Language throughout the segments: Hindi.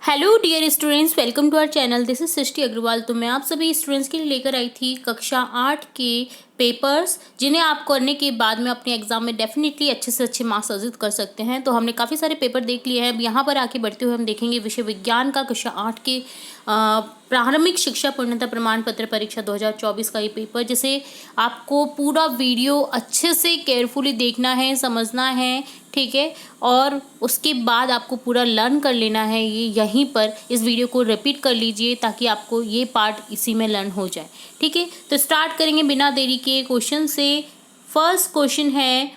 Hello dear students, welcome to our channel. This is Srishti Agarwal. तो मैं आप सभी स्टूडेंट्स के लिए लेकर आई थी कक्षा 8 के पेपर्स, जिन्हें आप करने के बाद में अपने एग्जाम में डेफिनेटली अच्छे से अच्छे मार्क्स अर्जित कर सकते हैं। तो हमने काफ़ी सारे पेपर देख लिए हैं। अब यहाँ पर आके बढ़ते हुए हम देखेंगे विषय विज्ञान का कक्षा 8 के प्रारंभिक शिक्षा पूर्णता प्रमाण पत्र परीक्षा 2024 का ये पेपर, जिसे आपको पूरा वीडियो अच्छे से केयरफुली देखना है, समझना है, ठीक है। और उसके बाद आपको पूरा लर्न कर लेना है। ये यहीं पर इस वीडियो को रिपीट कर लीजिए ताकि आपको ये पार्ट इसी में लर्न हो जाए, ठीक है। तो स्टार्ट करेंगे बिना देरी के क्वेश्चन से। फर्स्ट क्वेश्चन है,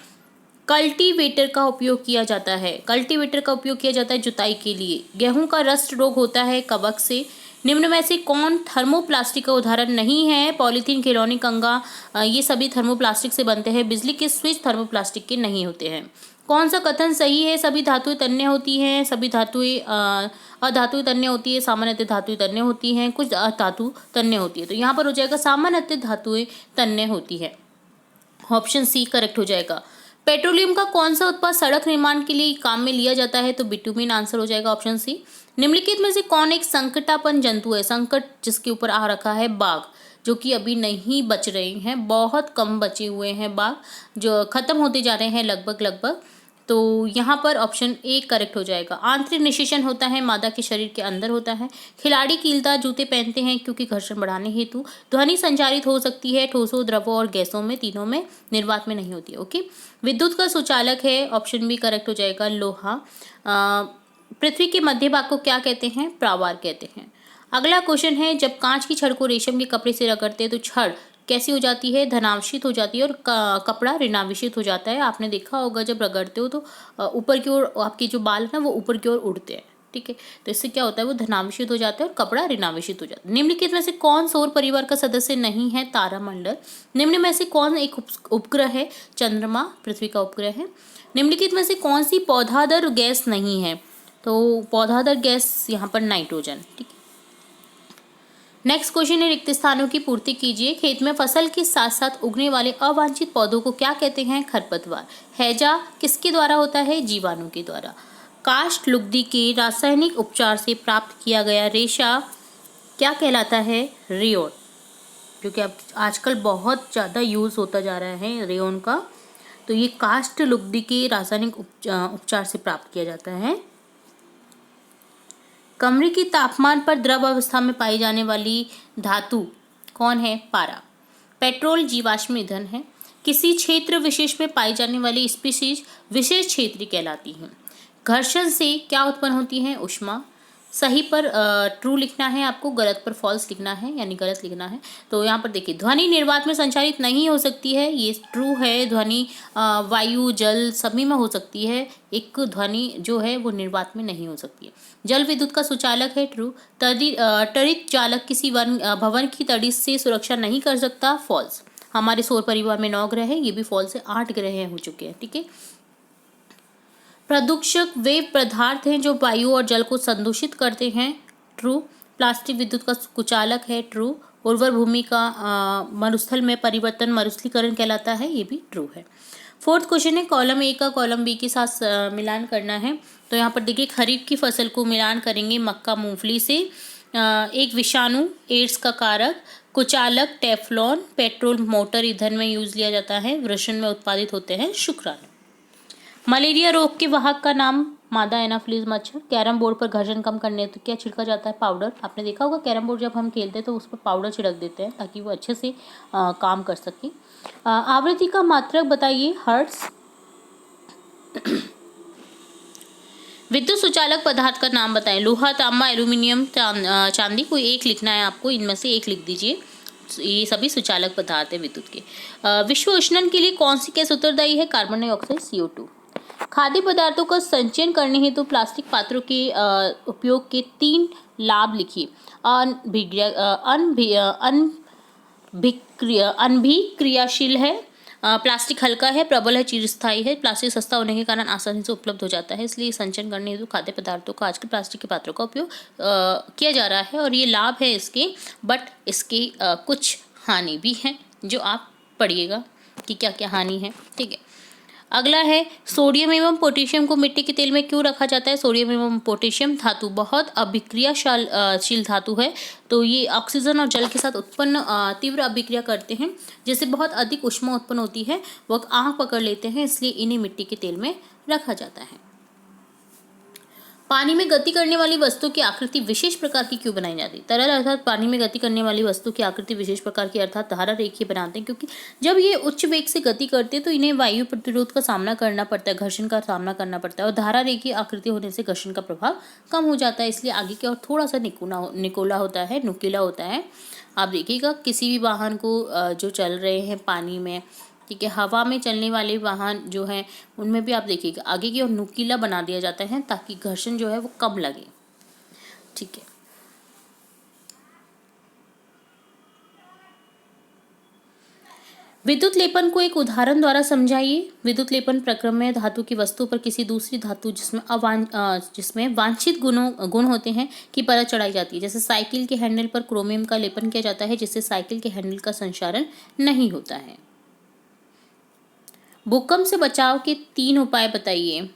कल्टीवेटर का उपयोग किया जाता है। कल्टीवेटर का उपयोग किया जाता है जुताई के लिए। गेहूं का रस्ट रोग होता है कवक से। निम्न में से कौन थर्मोप्लास्टिक का उदाहरण नहीं है? पॉलीथीन, खिलौने, कंगा, ये सभी थर्मोप्लास्टिक से बनते हैं। बिजली के स्विच थर्मोप्लास्टिक के नहीं होते हैं। कौन सा कथन सही है? सभी धातुएं तन्य होती हैं, सभी धातुएं अधातुएं तन्य होती है, सामान्यतः धातुएं तन्य होती हैं, कुछ धातु तन्य होती है। तो यहाँ पर हो जाएगा सामान्यतः धातुएं तन्य होती है। ऑप्शन सी करेक्ट हो जाएगा। पेट्रोलियम का कौन सा उत्पाद सड़क निर्माण के लिए काम में लिया जाता है? तो बिटुमिन आंसर हो जाएगा ऑप्शन सी। निम्नलिखित में से कौन एक संकटापन जंतु है? संकट जिसके ऊपर आ रखा है बाघ, जो कि अभी नहीं बच रहे हैं, बहुत कम बचे हुए हैं बाघ, जो खत्म होते जा रहे हैं लगभग लगभग। तो यहाँ पर ऑप्शन ए करेक्ट हो जाएगा। आंतरिक निषेचन होता है, मादा के शरीर के अंदर होता है। खिलाड़ी कीलदार जूते पहनते हैं क्योंकि घर्षण बढ़ाने हेतु। ध्वनि संचारित हो सकती है ठोसों, द्रवों और गैसों में, तीनों में, निर्वात में नहीं होती है। ओके। विद्युत का सुचालक है, ऑप्शन बी करेक्ट हो जाएगा, लोहा। पृथ्वी के मध्य भाग को क्या कहते हैं? प्रावार कहते हैं। अगला क्वेश्चन है, जब कांच की छड़ को रेशम के कपड़े से रगड़ते हैं तो छड़ कैसी हो जाती है? धनावेशित हो जाती है और कपड़ा ऋणावेशित हो जाता है। आपने देखा होगा जब रगड़ते हो तो ऊपर की ओर आपके जो बाल है ना वो ऊपर की ओर उड़ते हैं, ठीक है। तो इससे क्या होता है, वो धनावेशित हो जाता है और कपड़ा ऋणावेशित हो जाता है। निम्नलिखित में से कौन सौर परिवार का सदस्य नहीं है? तारामंडल। निम्न में से कौन एक उपग्रह है? चंद्रमा पृथ्वी का उपग्रह है। निम्नलिखित में से कौन सी पौधादर गैस नहीं है? तो पौधादर गैस यहाँ पर नाइट्रोजन, ठीक है। नेक्स्ट क्वेश्चन है, रिक्त स्थानों की पूर्ति कीजिए। खेत में फसल के साथ साथ उगने वाले अवांछित पौधों को क्या कहते हैं? खरपतवार। हैजा किसके द्वारा होता है? जीवाणु के द्वारा। काष्ठ लुगदी के रासायनिक उपचार से प्राप्त किया गया रेशा क्या कहलाता है? रेयोन, जो कि अब आजकल बहुत ज़्यादा यूज़ होता जा रहा है रेयोन का। तो ये काष्ठ लुगदी के रासायनिक उपचार से प्राप्त किया जाता है। कमरे के तापमान पर द्रव अवस्था में पाई जाने वाली धातु कौन है? पारा। पेट्रोल जीवाश्म ईंधन है। किसी क्षेत्र विशेष में पाई जाने वाली स्पीशीज विशेष क्षेत्रीय कहलाती हैं। घर्षण से क्या उत्पन्न होती है? ऊष्मा। सही पर ट्रू लिखना है आपको, गलत पर फॉल्स लिखना है, यानी गलत लिखना है। तो यहाँ पर देखिए, ध्वनि निर्वात में संचारित नहीं हो सकती है, ये ट्रू है। ध्वनि वायु, जल सभी में हो सकती है। एक ध्वनि जो है वो निर्वात में नहीं हो सकती है। जल विद्युत का सुचालक है, ट्रू। त्वरित चालक किसी भवन की तड़ी से सुरक्षा नहीं कर सकता, फॉल्स। हमारे सौर परिवार में 9 ग्रह है, ये भी फॉल्स है, 8 ग्रह हो चुके हैं, ठीक है। प्रदूषक वे पदार्थ हैं जो वायु और जल को संदूषित करते हैं, ट्रू। प्लास्टिक विद्युत का कुचालक है, ट्रू। उर्वर भूमि का मरुस्थल में परिवर्तन मरुस्थलीकरण कहलाता है, ये भी ट्रू है। फोर्थ क्वेश्चन है, कॉलम ए का कॉलम बी के साथ मिलान करना है। तो यहाँ पर देखिए, खरीफ की फसल को मिलान करेंगे मक्का मूंगफली से। एक विषाणु एड्स का कारक, कुचालक टेफ्लॉन, पेट्रोल मोटर ईंधन में यूज लिया जाता है, वृषण में उत्पादित होते हैं शुक्राणु। मलेरिया रोग के वाहक का नाम? मादा एनाफिलीज मच्छर। कैरम बोर्ड पर घर्षण कम करने तो क्या छिड़का जाता है? पाउडर। आपने देखा होगा कैरम बोर्ड जब हम खेलते हैं तो उस पर पाउडर छिड़क देते हैं ताकि वो अच्छे से काम कर सके। आवृत्ति का मात्रक बताइए? हर्ट्ज। विद्युत सुचालक पदार्थ का नाम बताएं? लोहा, तांबा, एल्यूमिनियम, चांदी। कोई एक लिखना है आपको, इनमें से एक लिख दीजिए। ये सभी सुचालक पदार्थ है विद्युत के। विश्व उष्णन के लिए कौन सी गैस उत्तरदायी है? Carbon dioxide, CO2। खाद्य पदार्थों का संचयन करने हेतु तो प्लास्टिक पात्रों के उपयोग के 3 लाभ लिखिए। अनभिक्रियाशील है, प्लास्टिक हल्का है, प्रबल है, चिरस्थायी है। प्लास्टिक सस्ता होने के कारण आसानी से उपलब्ध हो जाता है, इसलिए संचयन करने हेतु खाद्य पदार्थों का आजकल प्लास्टिक के पात्रों का उपयोग किया जा रहा है। और ये लाभ है इसके, बट इसके कुछ हानि भी हैं जो आप पढ़िएगा कि क्या क्या हानि है, ठीक है। अगला है सोडियम एवं पोटेशियम को मिट्टी के तेल में क्यों रखा जाता है। सोडियम एवं पोटेशियम धातु बहुत अभिक्रियाशील धातु है, तो ये ऑक्सीजन और जल के साथ उत्पन्न तीव्र अभिक्रिया करते हैं, जिससे बहुत अधिक ऊष्मा उत्पन्न होती है, वह आग पकड़ लेते हैं, इसलिए इन्हें मिट्टी के तेल में रखा जाता है। पानी में गति करने वाली वस्तु की आकृति विशेष प्रकार की क्यों बनाई जाती है। तरल अर्थात पानी में गति करने वाली वस्तु की आकृति विशेष प्रकार की अर्थात धारा रेखीय बनाते हैं, क्योंकि जब ये उच्च वेग से गति करते हैं तो इन्हें वायु प्रतिरोध का सामना करना पड़ता है, घर्षण का सामना करना पड़ता है, और धारा रेखीय आकृति होने से घर्षण का प्रभाव कम हो जाता है, इसलिए आगे की ओर थोड़ा सा नुकीला होता है। आप देखिएगा किसी भी वाहन को जो चल रहे हैं पानी में, ठीक है, हवा में चलने वाले वाहन जो हैं उनमें भी आप देखिएगा आगे की ओर नुकीला बना दिया जाता है ताकि घर्षण जो है वो कम लगे। ठीक है, विद्युत लेपन को एक उदाहरण द्वारा समझाइए। विद्युत लेपन प्रक्रम में धातु की वस्तु पर किसी दूसरी धातु जिसमें वांछित गुण होते हैं की परत चढ़ाई जाती है। जैसे साइकिल के हैंडल पर क्रोमियम का लेपन किया जाता है, जिससे साइकिल के हैंडल का संक्षारण नहीं होता है। भूकंप से बचाव के 3 उपाय बताइए।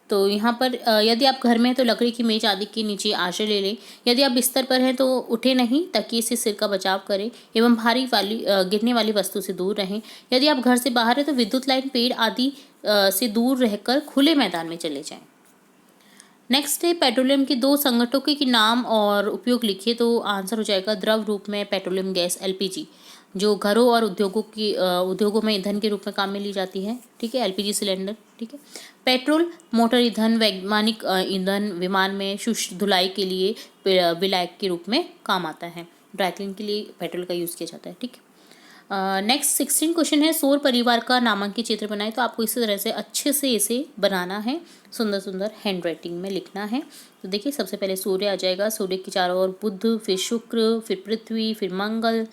तो यहाँ पर यदि आप घर में हैं तो लकड़ी की मेज आदि के नीचे आश्रय ले लें। यदि आप बिस्तर पर हैं तो उठे नहीं, तकिए से सिर का बचाव करें एवं भारी वाली गिरने वाली वस्तु से दूर रहें। यदि आप घर से बाहर हैं तो विद्युत लाइन, पेड़ आदि से दूर रहकर खुले मैदान में चले जाएं। नेक्स्ट है पेट्रोलियम के 2 संगठकों के नाम और उपयोग लिखिए। तो आंसर हो जाएगा द्रव रूप में पेट्रोलियम गैस एलपीजी, जो घरों और उद्योगों में ईंधन के रूप में काम में ली जाती है। ठीक है, एलपीजी सिलेंडर। ठीक है, पेट्रोल मोटर ईंधन, वैमानिक ईंधन, विमान में शुष्क धुलाई के लिए विलायक के रूप में काम आता है। ड्राइक्लिंग के लिए पेट्रोल का यूज़ किया जाता है। ठीक है, नेक्स्ट 16 क्वेश्चन है सौर परिवार का नामांकित चित्र बनाए। तो आपको इसी तरह से अच्छे से इसे बनाना है, सुंदर सुंदर हैंड राइटिंग में लिखना है। तो देखिए सबसे पहले सूर्य आ जाएगा, सूर्य के चारों ओर बुध, फिर शुक्र, फिर पृथ्वी, फिर मंगल,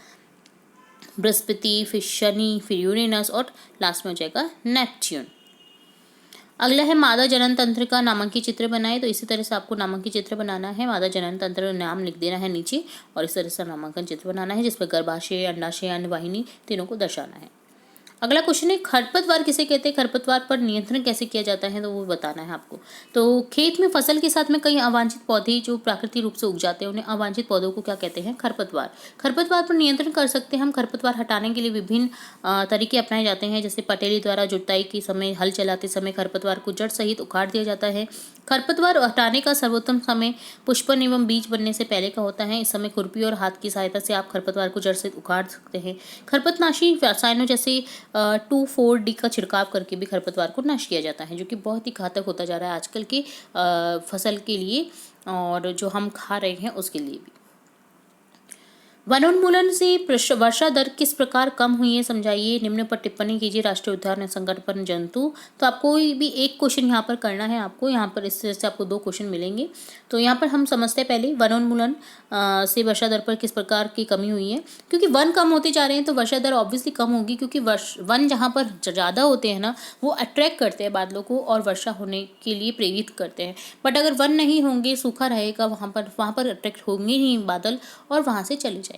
बृहस्पति, फिर शनि, फिर यूरेनस और लास्ट में हो जाएगा नेपच्यून। अगला है मादा जनन तंत्र का नामांकित चित्र बनाए। तो इसी तरह से आपको नामांकित चित्र बनाना है, मादा जनन तंत्र नाम लिख देना है नीचे और इस तरह से नामांकन चित्र बनाना है, जिसपर गर्भाशय, अंडाशय, अन्नवाहिनी तीनों को दर्शाना है। अगला क्वेश्चन है खरपतवार किसे कहते हैं, खरपतवार पर नियंत्रण कैसे किया जाता है, तो वो बताना है आपको। तो खेत में फसल के साथ में कई अवांछित पौधे जो प्राकृतिक रूप से उग जाते हैं, उन्हें अवांछित पौधों को क्या कहते हैं, खरपतवार। खरपतवार पर नियंत्रण कर सकते हैं हम। खरपतवार हटाने के लिए विभिन्न तरीके अपनाए जाते हैं, जैसे पटेली द्वारा जुताई के समय, हल चलाते समय खरपतवार को जड़ सहित उखाड़ दिया जाता है। खरपतवार हटाने का सर्वोत्तम समय पुष्पन एवं बीज बनने से पहले का होता है। इस समय खुरपी और हाथ की सहायता से आप खरपतवार को जड़ से उखाड़ सकते हैं। खरपतनाशी रसायनों जैसे 2,4-D का छिड़काव करके भी खरपतवार को नष्ट किया जाता है, जो कि बहुत ही घातक होता जा रहा है आजकल की फसल के लिए और जो हम खा रहे हैं उसके लिए भी। वनोन्मूलन से वर्षा दर किस प्रकार कम हुई है समझाइए। निम्न पर टिप्पणी कीजिए। राष्ट्रीय उद्यान संकटपन्न जंतु। तो आपको कोई भी एक क्वेश्चन यहाँ पर करना है आपको। यहाँ पर इस तरह से आपको 2 क्वेश्चन मिलेंगे। तो यहाँ पर हम समझते हैं पहले वनोन्मूलन से वर्षा दर पर किस प्रकार की कमी हुई है। क्योंकि वन कम होते जा रहे हैं तो वर्षा दर ऑब्वियसली कम होगी, क्योंकि वन जहाँ पर ज़्यादा होते हैं ना, वो अट्रैक्ट करते हैं बादलों को और वर्षा होने के लिए प्रेरित करते हैं। बट अगर वन नहीं होंगे, सूखा रहेगा, वहाँ पर अट्रैक्ट होंगे नहीं बादल और वहाँ से चले जाएंगे।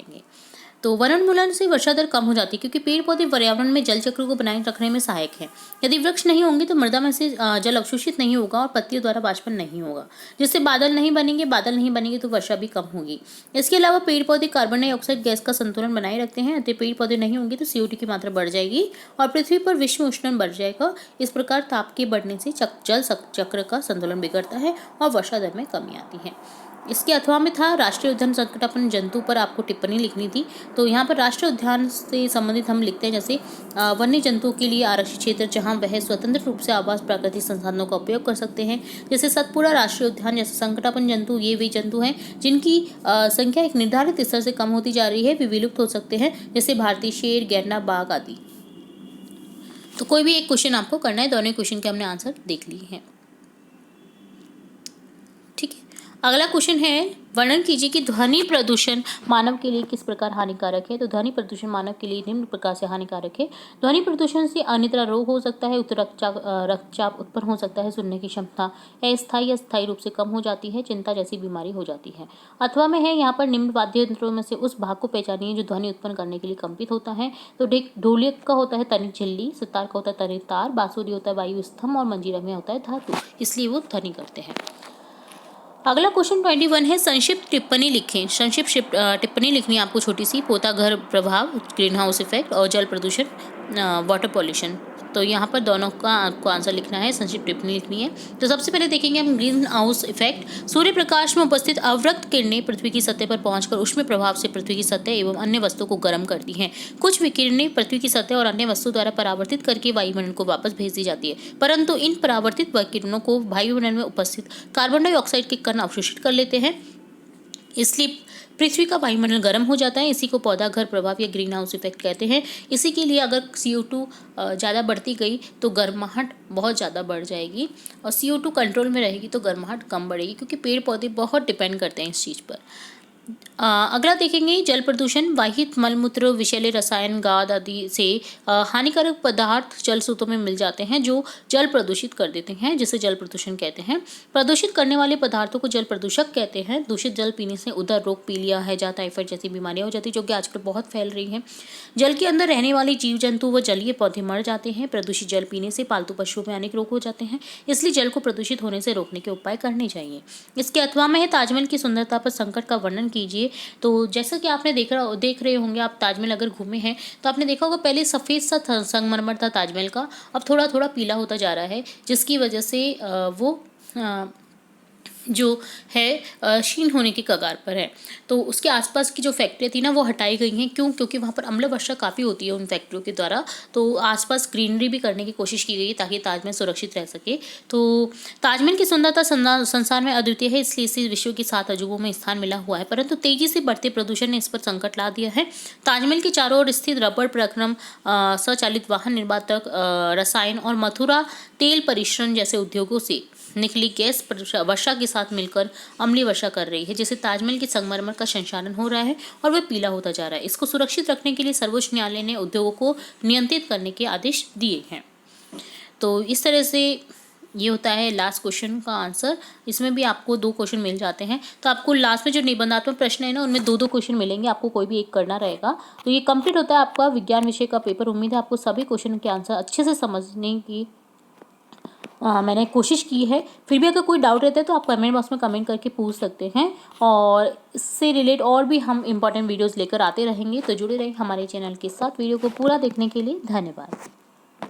तो वनोन्मूलन से वर्षा दर कम हो जाती है, क्योंकि पेड़ पौधे पर्यावरण में जल चक्र को बनाए रखने में सहायक हैं। यदि वृक्ष नहीं होंगे तो मृदा में से जल अवशोषित नहीं होगा और पत्तियों द्वारा वाष्पन नहीं होगा, जिससे बादल नहीं बनेंगे तो वर्षा भी कम होगी। इसके अलावा पेड़ पौधे कार्बन डाइऑक्साइड गैस का संतुलन बनाए रखते हैं। यदि पेड़ पौधे नहीं होंगे तो CO2 की मात्रा बढ़ जाएगी और पृथ्वी पर विश्व उष्णन बढ़ जाएगा। इस प्रकार ताप के बढ़ने से जल चक्र का संतुलन बिगड़ता है और वर्षा दर में कमी आती है। इसके अथवा में था राष्ट्रीय उद्यान संकटपन्न जंतु पर आपको टिप्पणी लिखनी थी। तो यहाँ पर राष्ट्रीय उद्यान से संबंधित हम लिखते हैं, जैसे वन्य जंतुओं के लिए आरक्षित क्षेत्र जहाँ वह स्वतंत्र रूप से आवास प्राकृतिक संसाधनों का उपयोग कर सकते हैं। जैसे सतपुड़ा राष्ट्रीय उद्यान जैसे संकटापन्न जंतु, ये वे जंतु हैं जिनकी संख्या एक निर्धारित स्तर से कम होती जा रही है, वे विलुप्त हो सकते हैं, जैसे भारतीय शेर, गैंडा, बाघ आदि। तो कोई भी एक क्वेश्चन आपको करना है। दोनों क्वेश्चन के हमने आंसर देख लिए हैं। अगला क्वेश्चन है, वर्णन कीजिए कि ध्वनि प्रदूषण मानव के लिए किस प्रकार हानिकारक है। तो ध्वनि प्रदूषण मानव के लिए निम्न प्रकार से हानिकारक है। ध्वनि प्रदूषण से अनिद्रा रोग हो सकता है, उच्च रक्तचाप उत्पन्न हो सकता है, सुनने की क्षमता अस्थायी या स्थायी रूप से कम हो जाती है, चिंता जैसी बीमारी हो जाती है। अथवा में है यहाँ पर निम्न वाद्य यंत्रों में से उस भाग को पहचानिए जो ध्वनि उत्पन्न करने के लिए कंपित होता है। तो ढोलक का होता है तनिक झिल्ली, सितार का होता है तनिक तार, बांसुरी होता है वायु स्तंभ और मंजीरा में होता है धातु, इसलिए वो ध्वनि करते हैं। अगला क्वेश्चन 21 है, संक्षिप्त टिप्पणी लिखें। संक्षिप्त टिप्पणी लिखनी है आपको छोटी सी। पोता घर प्रभाव, ग्रीन हाउस इफेक्ट और जल प्रदूषण, वाटर पॉल्यूशन। तो यहाँ पर दोनों का आपको आंसर लिखना है, संक्षिप्त टिप्पणी लिखनी है। तो सबसे पहले देखेंगे हम green house effect. Surya Prakash में उपस्थित अवरक्त किरणें पृथ्वी की सतह पर पहुंचकर ऊष्मीय प्रभाव से पृथ्वी की सतह एवं अन्य वस्तु को गर्म करती हैं। कुछ विकिरणें पृथ्वी की सतह और अन्य वस्तु द्वारा परावर्तित करके वायुमंडल को वापस भेज दी जाती है, परंतु इन परावर्तित विकिरणों को वायुमंडल में उपस्थित कार्बन डाइऑक्साइड के कण अवशोषित कर लेते हैं, इसलिए पृथ्वी का वायुमंडल गर्म हो जाता है। इसी को पौधा घर प्रभाव या ग्रीन हाउस इफेक्ट कहते हैं। इसी के लिए अगर CO2 ज़्यादा बढ़ती गई तो गर्माहट बहुत ज़्यादा बढ़ जाएगी, और CO2 कंट्रोल में रहेगी तो गर्माहट कम बढ़ेगी, क्योंकि पेड़ पौधे बहुत डिपेंड करते हैं इस चीज़ पर। अगला देखेंगे जल प्रदूषण। वाहित मलमूत्र, विषैले रसायन, गाद आदि से हानिकारक पदार्थ जल स्रोतों में मिल जाते हैं जो जल प्रदूषित कर देते हैं, जिसे जल प्रदूषण कहते हैं। प्रदूषित करने वाले पदार्थों को जल प्रदूषक कहते हैं। दूषित जल पीने से उदर रोग, पीलिया, हैजा, टाइफाइड जैसी बीमारियां हो जाती है, जो कि आजकल बहुत फैल रही हैं। जल के अंदर रहने वाले जीव जंतु व जलीय पौधे मर जाते हैं। प्रदूषित जल पीने से पालतू पशुओं में अनेक रोग हो जाते हैं, इसलिए जल को प्रदूषित होने से रोकने के उपाय करने चाहिए। इसके अथवा में है, ताजमहल की सुंदरता पर संकट का वर्णन कीजिए। तो जैसा कि आपने देख रहे होंगे, आप ताजमहल अगर घूमे हैं तो आपने देखा होगा पहले सफ़ेद सा संगमरमर था ताजमहल का, अब थोड़ा थोड़ा पीला होता जा रहा है, जिसकी वजह से वो जो है क्षीण होने के कगार पर है। तो उसके आसपास की जो फैक्ट्रियाँ थी ना वो हटाई गई हैं। क्यों? क्योंकि वहाँ पर अम्ल वर्षा काफ़ी होती है उन फैक्ट्रियों के द्वारा, तो आसपास ग्रीनरी भी करने की कोशिश की गई है ताकि ताजमहल सुरक्षित रह सके। तो ताजमहल की सुंदरता संसार में अद्वितीय है, इसलिए इसे विश्व के 7 अजूबों में स्थान मिला हुआ है, परंतु तेजी से बढ़ते प्रदूषण ने इस पर संकट ला दिया है। ताजमहल के चारों ओर स्थित रबड़ प्रक्रम, स्वचालित वाहन निर्मातक, रसायन और मथुरा तेल परिश्रण जैसे उद्योगों से निकली गैस वर्षा के साथ मिलकर अम्लीय वर्षा कर रही है, जिससे ताजमहल के संगमरमर का संक्षारण हो रहा है और वह पीला होता जा रहा है। इसको सुरक्षित रखने के लिए सर्वोच्च न्यायालय ने उद्योगों को नियंत्रित करने के आदेश दिए हैं। तो इस तरह से ये होता है लास्ट क्वेश्चन का आंसर। इसमें भी आपको 2 क्वेश्चन मिल जाते हैं। तो आपको लास्ट में जो निबंधात्मक प्रश्न है ना, उनमें 2-2 क्वेश्चन मिलेंगे, आपको कोई भी एक करना रहेगा। तो ये कंप्लीट होता है आपका विज्ञान विषय का पेपर। उम्मीद है आपको सभी क्वेश्चन के आंसर अच्छे से समझने की मैंने कोशिश की है। फिर भी अगर कोई डाउट रहता है तो आप कमेंट बॉक्स में कमेंट करके पूछ सकते हैं, और इससे रिलेट और भी हम इंपॉर्टेंट वीडियोस लेकर आते रहेंगे। तो जुड़े रहें हमारे चैनल के साथ। वीडियो को पूरा देखने के लिए धन्यवाद।